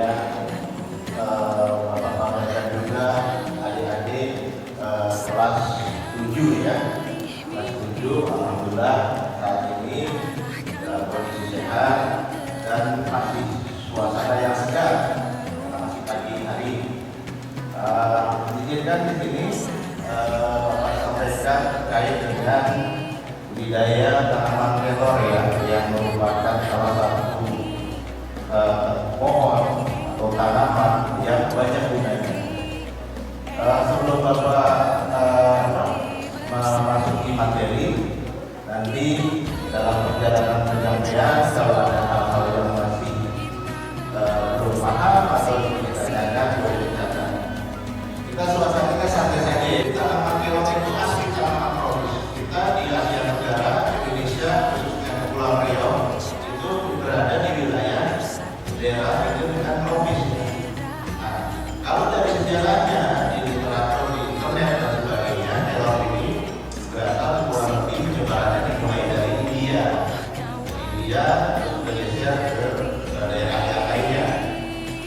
kemudian bapak-bapak dan juga adik-adik kelas 7 ya, kelas 7 alhamdulillah saat ini kondisi sehat dan masih suasana yang segar karena masih pagi hari. Izinkan di sini bapak sampaikan terkait dengan budidaya tanaman kelor ya, yang merupakan salah satu pohon atau tanaman yang banyak gunanya. Sebelum bapak memasuki materi, nanti dalam perjalanan penyampaian kalau ada hal-hal yang masih belum paham atau ditanyakan boleh ditanyakan. Kita suasananya santai saja. Kita tanaman kelor itu asli tanaman tropis. Kita di Asia Tenggara, Indonesia, khususnya Kepulauan Riau, itu berada di wilayah daerah itu dengan tropis. Nah, kalau dari sejarahnya di literatur di internet dan sebagainya, kelor ini berasal kurang lebih penyebarannya dimulai dari India, terus bergeser ke daerah yang lainnya.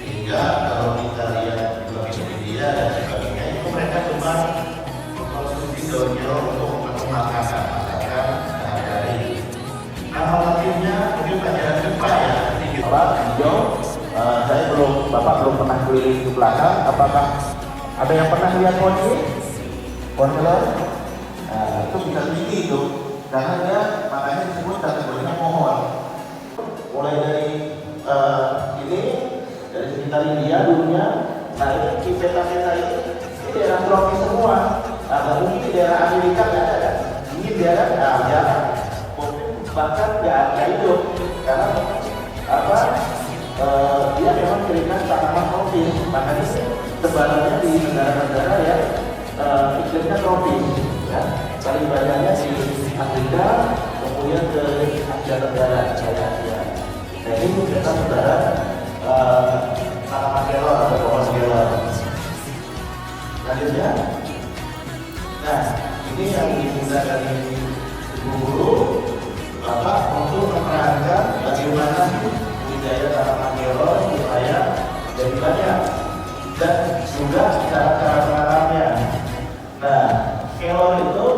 Sehingga kalau kita lihat di India dan sebagainya, itu mereka cuma mengkonsumsi daunnya untuk makanan sehari-hari. Nama latinnya mungkin pelajaran IPA ya. Pak hijau, Bapak belum pernah keliling ke belakang. Apakah ada yang pernah lihat pohon ini? Pohon kelor? Nah, itu bisa tinggi itu, karena dia makanya disebut kategorinya pohon. Mulai dari ini, dari sekitar India dulunya. Nah ini peta-peta ini daerah tropis semua. Nah, mungkin di daerah Amerika nggak ada kan? Ini daerah jarang. Bahkan nggak hidup karena dia memang keringan tanaman tropis. Makanya sebarannya di negara-negara yang iklimnya tropis ya. Paling banyaknya di Afrika, kemudian ke Asia Tenggara, Asia. Nah ini kita saudara tanaman kelor atau pohon kelor. Lanjutnya, nah ini yang diminta dari ibu guru Bapak untuk menerangkan bagaimana budidaya tanaman kelor supaya jadi banyak dan juga cara-cara menanamnya. Nah, kelor itu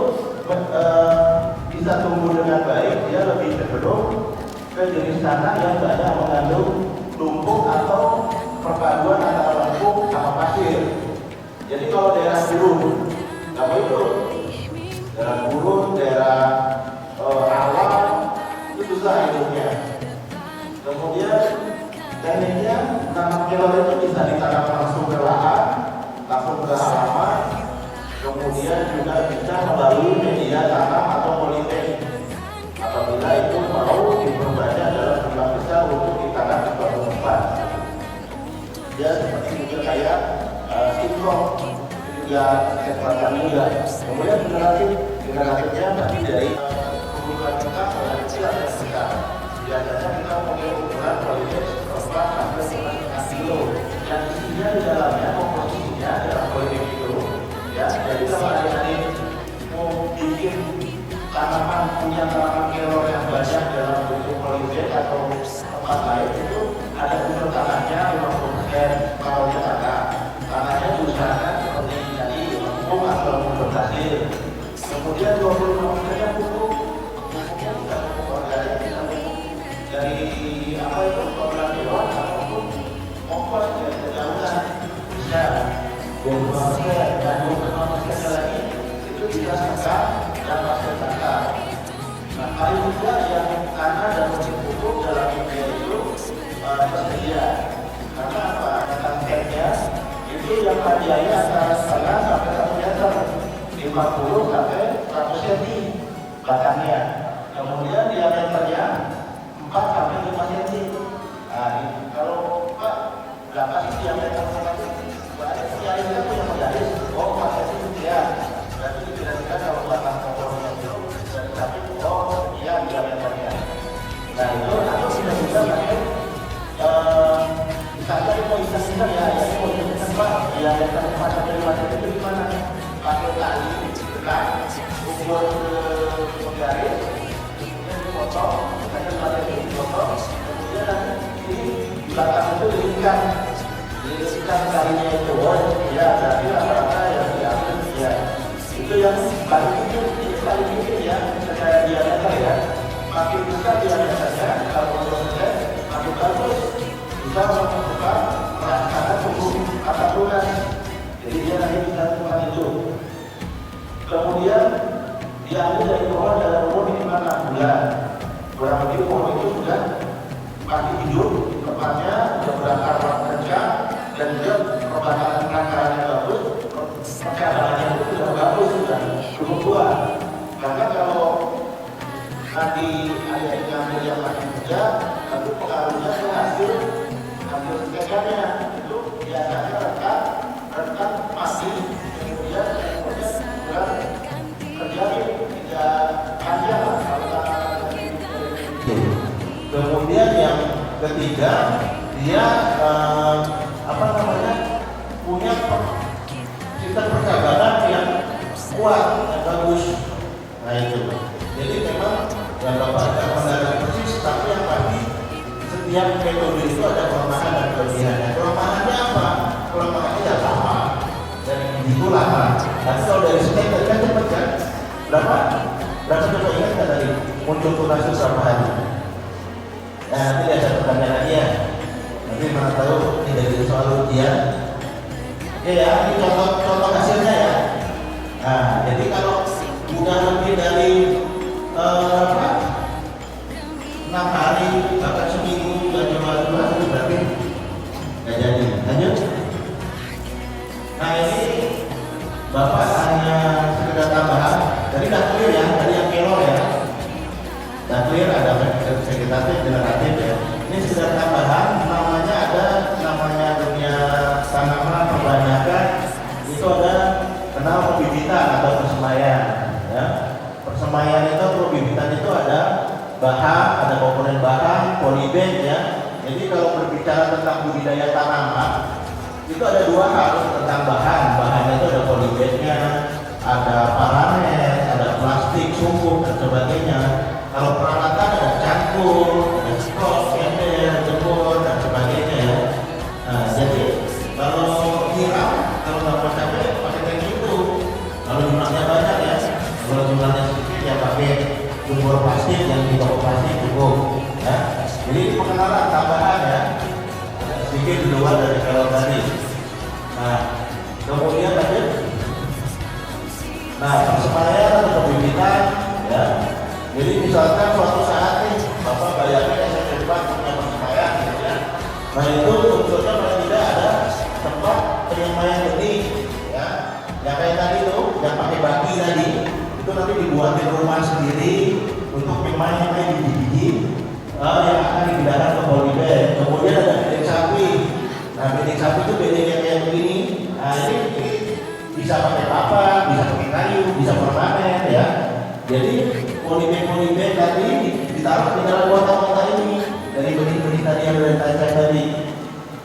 bisa tumbuh dengan baik, dia lebih cenderung ke jenis tanah yang banyak mengandung lumpur atau perpaduan antara lumpur sama pasir. Jadi kalau daerah gurun, apa itu? Daerah gurun, daerah alam itu susah hidupnya. Kemudian tekniknya tanam kelor itu bisa ditanam langsung ke lahan, langsung ke halaman. Kemudian juga bisa melalui media tanam atau politik. Apabila itu mau diperbanyak dalam jumlah besar untuk ditanam di suatu tempat. Ya seperti juga kayak sintrong juga kesempatan juga. Kemudian generasinya berarti dari ukuran kita mulai kecil dan besar. Biasanya kita punya ukuran politik 4 sampai 5 kilo. Dan isinya di dalamnya komposisinya adalah politik itu. Ya, jadi kalau adik-adik mau bikin punya tanaman kelor yang banyak dalam bentuk politik atau tempat lain itu ada unsur tanahnya 50%. Kalau dia tanahnya diusahakan seperti tadi pupuk atau unsur pasir. Kemudian 25%-nya pupuk. Pupuknya bukan pupuk organik, dari apa itu program dewan atau pupuk kompos dari kejauhan bisa 20% dan 25% lagi itu bisa sekam dan pasir sekam. Nah, paling juga yang tanah dan pupuk dalam media itu tersedia. Karena apa? Tangkainya itu yang hadiahnya antara setengah sampai 1 meter, 50 sampai 100 cm batangnya. Kemudian diameternya 4 sampai 5 cm. Nah, kalau Pak berapa sih diameter itu? Ada yang punya medali, oh 4 cm ya. Berarti kira-kira kalau batang pohonnya itu dari samping, oh iya diameternya. Nah itu atau tidak bisa pakai misalnya mau hitung ya, ini mau hitung Pak, diameter 4 sampai 5 cm itu gimana? Pakai tali dekat, ukur ke garis, kemudian dipotong, misalnya 5 cm dipotong, kemudian nanti ini belakang itu diikat. besar kalinya itu, ya berarti rata-rata yang diambil ya itu yang paling kecil ya secara diameter ya. Makin besar diameternya kalau menurut saya makin bagus, bisa membuka karena tumbuh akar lunas. Jadi dia nanti bisa tempat itu. Kemudian diambil dari pohon dalam umur minimal 6 bulan. Kurang lebih pohon itu sudah pasti hidup, tepatnya sudah berakar kencang dan juga perbakaran-perakarannya bagus, perkarangannya itu sudah bagus, sudah cukup kuat. Maka kalau nanti ada yang ngambil yang masih muda, tentu pengaruhnya ke hasil sekiannya itu biasanya retak mati, kemudian sudah terjadi tidak panjang lah kalau kemudian yang ketiga dia punya sistem perkabaran yang kuat yang bagus. Nah itu jadi memang yang Bapak tidak mendadak persis, tapi yang pasti setiap metode itu ada kelemahan dan kelebihannya. Kelemahannya apa? Kelemahannya ya sama dan itulah. Tapi kalau dari segi kan cepat kan? Berapa coba ingat nggak tadi muncul tunas itu berapa hari? Nah nanti ada pertanyaan lagi ya. Nanti mana tahu tidak jadi soal ujian. Oke ya, ini contoh hasilnya ya. Nah jadi kalau udah lebih dari 6 hari bahkan seminggu dan coba itu berarti nggak jadi. Lanjut. Nah ini Bapak hanya sekedar tambahan. Jadi dah clear ya, tadi yang kelor ya. Dah clear ada vegetatif, generatif ya. Ini sekedar tambahan, namanya dunia tanaman perbanyakan itu ada kenal perbibitan atau persemaian ya. Persemaian itu perbibitan itu ada bahan, ada komponen bahan, polybag ya. Jadi kalau berbicara tentang budidaya tanaman itu ada dua hal tentang bahannya itu ada polybagnya, ada paranet, ada plastik, sumbu dan sebagainya. Kalau peralatan ada cangkul, ada stok, ember, jemur dan sebagainya ya. Nah jadi kalau nyiram, kalau nggak mau capek pakai tank itu. Kalau jumlahnya banyak ya, kalau jumlahnya sedikit ya pakai jumur plastik yang di toko plastik cukup ya. Jadi pengenalan tambahan ya, sedikit di luar dari kalau tadi. Nah kemudian lanjut. Nah persemaian atau perbibitan ya. Jadi misalkan suatu saat nih Bapak bayangin SMP depan punya persemaian gitu ya. Nah itu unsurnya paling tidak ada tempat penyemaian benih ya. Yang kayak tadi tuh, yang pakai baki tadi itu nanti dibuatin rumah sendiri untuk penyemaian biji-biji yang akan dipindahkan ke polybag. Kemudian ada bedding sapi. Nah bedding sapi itu bedding yang kayak begini. Nah ini bisa pakai papan, bisa pakai kayu, bisa permanen ya. Jadi polybag tadi ditaruh di dalam kotak-kotak ini dari benih-benih tadi yang sudah ditancap tadi.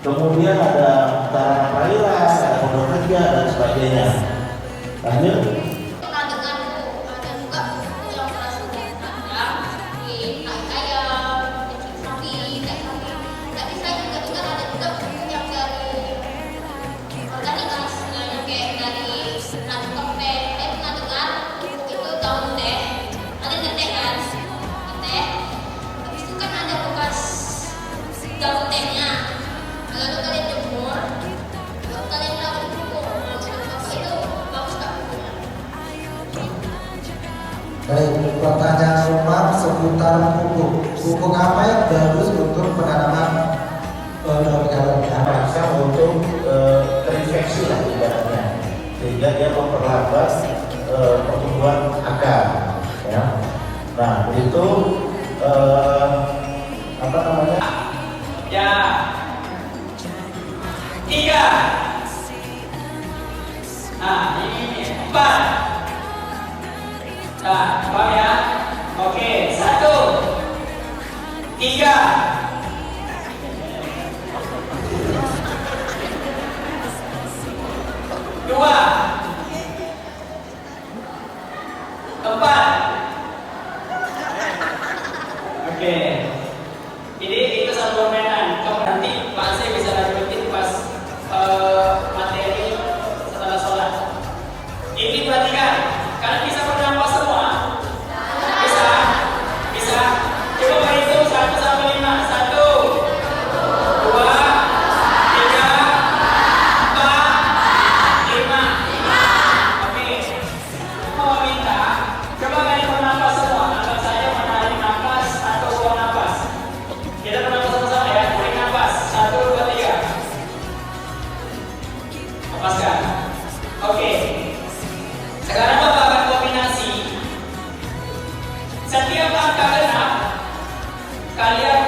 Kemudian ada sarana perairan, ada pondok kerja dan sebagainya. Lanjut. Daun tehnya, lalu kalian jemur, lalu kalian taruh di pupuk. Itu bagus tak pupuknya? Baik, pertanyaan rumah seputar pupuk. Pupuk apa yang bagus untuk penanaman daun Bisa untuk terinfeksi lah ibaratnya, sehingga dia memperlambat pertumbuhan akar. Ya. Nah itu apa namanya? Ya, 3. Nah, ini 4. Nah, paham ya? Oke, 1, 3. 2, 4. Oke. Jadi itu satu permainan. Kamu nanti Pak saya bisa lanjutin pas kalian